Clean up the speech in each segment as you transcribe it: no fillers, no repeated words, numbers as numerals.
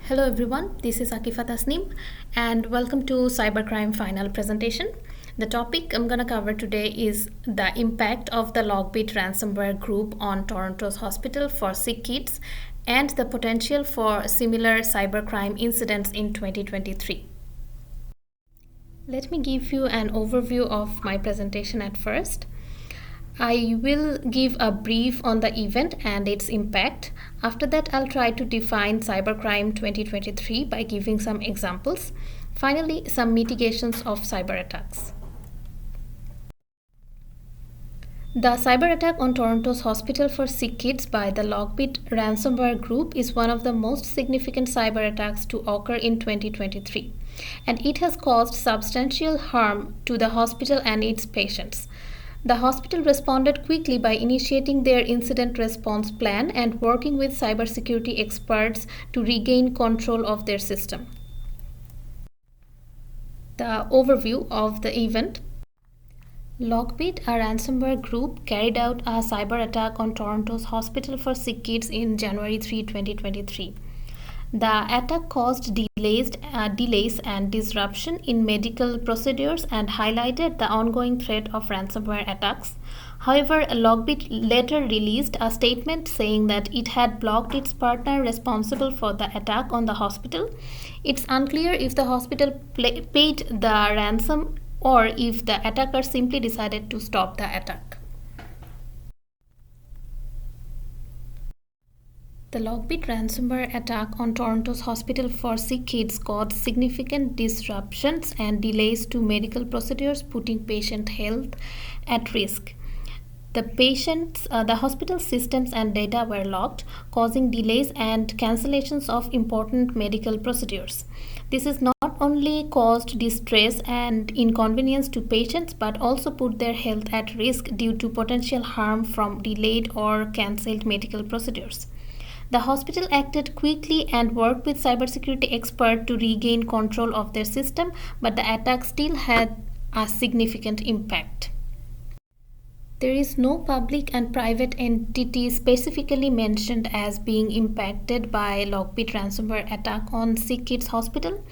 Hello everyone, this is Akifa Tasneem and welcome to Cybercrime Final Presentation. The topic I'm going to cover today is the impact of the Lockbit ransomware group on Toronto's hospital for sick kids and the potential for similar cybercrime incidents in 2023. Let me give you an overview of my presentation at first. I will give a brief on the event and its impact. After that, I'll try to define Cybercrime 2023 by giving some examples. Finally, some mitigations of cyber attacks. The cyber attack on Toronto's Hospital for Sick Kids by the Lockbit ransomware group is one of the most significant cyber attacks to occur in 2023, and it has caused substantial harm to the hospital and its patients. The hospital responded quickly by initiating their incident response plan and working with cybersecurity experts to regain control of their system. The overview of the event. Lockbit, a ransomware group, carried out a cyber attack on Toronto's Hospital for Sick Kids in January 3, 2023. The attack caused delays and disruption in medical procedures and highlighted the ongoing threat of ransomware attacks. However, Lockbit later released a statement saying that it had blocked its partner responsible for the attack on the hospital. It's unclear if the hospital paid the ransom or if the attacker simply decided to stop the attack. The Lockbit ransomware attack on Toronto's Hospital for Sick Kids caused significant disruptions and delays to medical procedures, putting patient health at risk. The hospital systems and data were locked, causing delays and cancellations of important medical procedures. This has not only caused distress and inconvenience to patients but also put their health at risk due to potential harm from delayed or cancelled medical procedures. The hospital acted quickly and worked with cybersecurity experts to regain control of their system, but the attack still had a significant impact. There is no public and private entity specifically mentioned as being impacted by Lockbit ransomware attack on Sick Kids Hospital.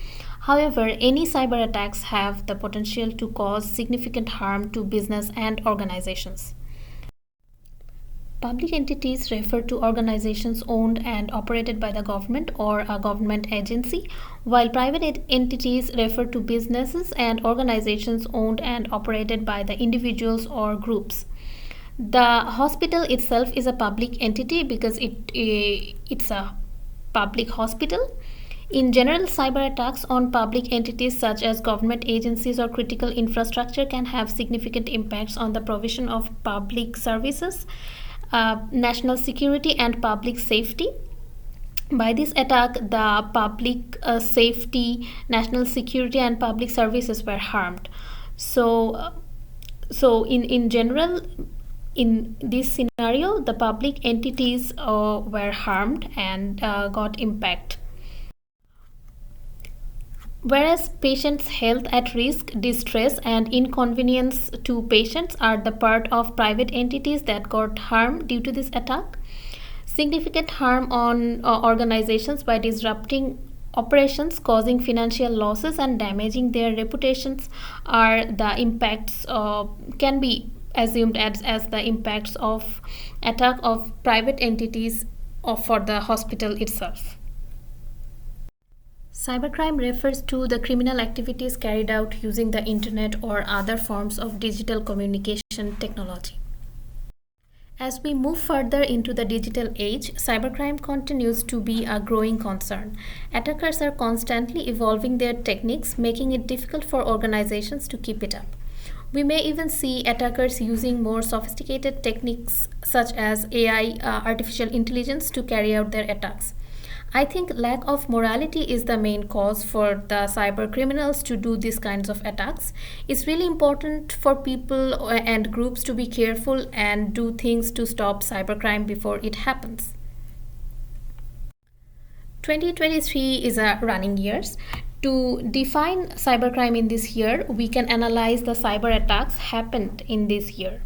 However, any cyber attacks have the potential to cause significant harm to business and organizations. Public entities refer to organizations owned and operated by the government or a government agency, while private entities refer to businesses and organizations owned and operated by the individuals or groups. The hospital itself is a public entity because it's a public hospital. In general, cyber attacks on public entities such as government agencies or critical infrastructure can have significant impacts on the provision of public services, national security and public safety. By this attack, the public safety, national security and public services were harmed. So in general, in this scenario, the public entities were harmed and got impact. Whereas patients' health at risk, distress, and inconvenience to patients are the part of private entities that got harmed due to this attack. Significant harm on organizations by disrupting operations, causing financial losses, and damaging their reputations are the impacts can be assumed as the impacts of attack of private entities for the hospital itself. Cybercrime refers to the criminal activities carried out using the internet or other forms of digital communication technology. As we move further into the digital age, cybercrime continues to be a growing concern. Attackers are constantly evolving their techniques, making it difficult for organizations to keep it up. We may even see attackers using more sophisticated techniques such as AI, artificial intelligence, to carry out their attacks. I think lack of morality is the main cause for the cyber criminals to do these kinds of attacks. It's really important for people and groups to be careful and do things to stop cybercrime before it happens. 2023 is a running year. To define cybercrime in this year, we can analyze the cyber attacks happened in this year.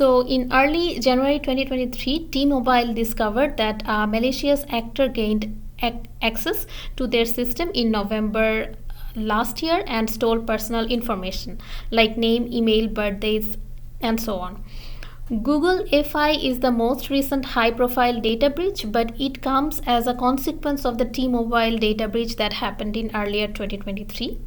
So, in early January 2023, T-Mobile discovered that a malicious actor gained access to their system in November last year and stole personal information like name, email, birthdays, and so on. Google Fi is the most recent high-profile data breach, but it comes as a consequence of the T-Mobile data breach that happened in earlier 2023.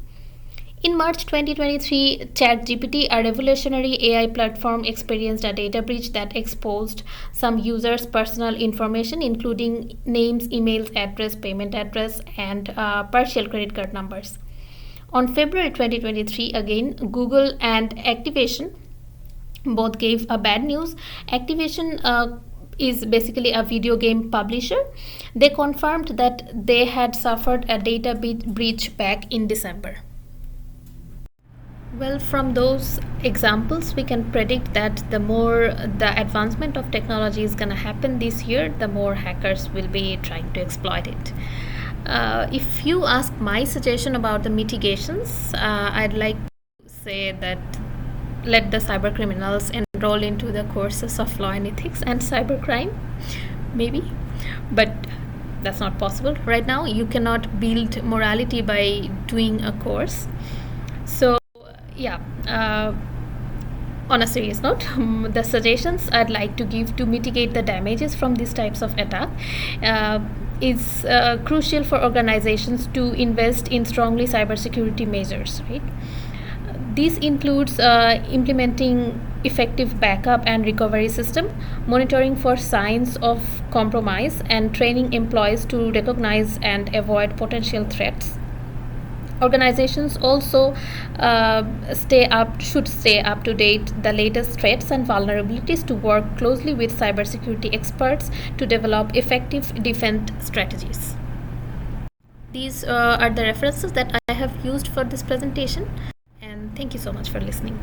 In March 2023, ChatGPT, a revolutionary AI platform, experienced a data breach that exposed some users' personal information, including names, emails, address, payment address, and partial credit card numbers. On February 2023, again, Google and Activision both gave a bad news. Activision is basically a video game publisher. They confirmed that they had suffered a data breach back in December. Well, from those examples, we can predict that the more the advancement of technology is going to happen this year, the more hackers will be trying to exploit it. If you ask my suggestion about the mitigations, I'd like to say that let the cyber criminals enroll into the courses of law and ethics and cybercrime, maybe, but that's not possible right now. You cannot build morality by doing a course. So yeah, on a serious note, the suggestions I'd like to give to mitigate the damages from these types of attack is crucial for organizations to invest in strongly cybersecurity measures, right? This includes implementing effective backup and recovery system, monitoring for signs of compromise, and training employees to recognize and avoid potential threats. Organizations also should stay up to date the latest threats and vulnerabilities to work closely with cybersecurity experts to develop effective defense strategies. These are the references that I have used for this presentation, and thank you so much for listening.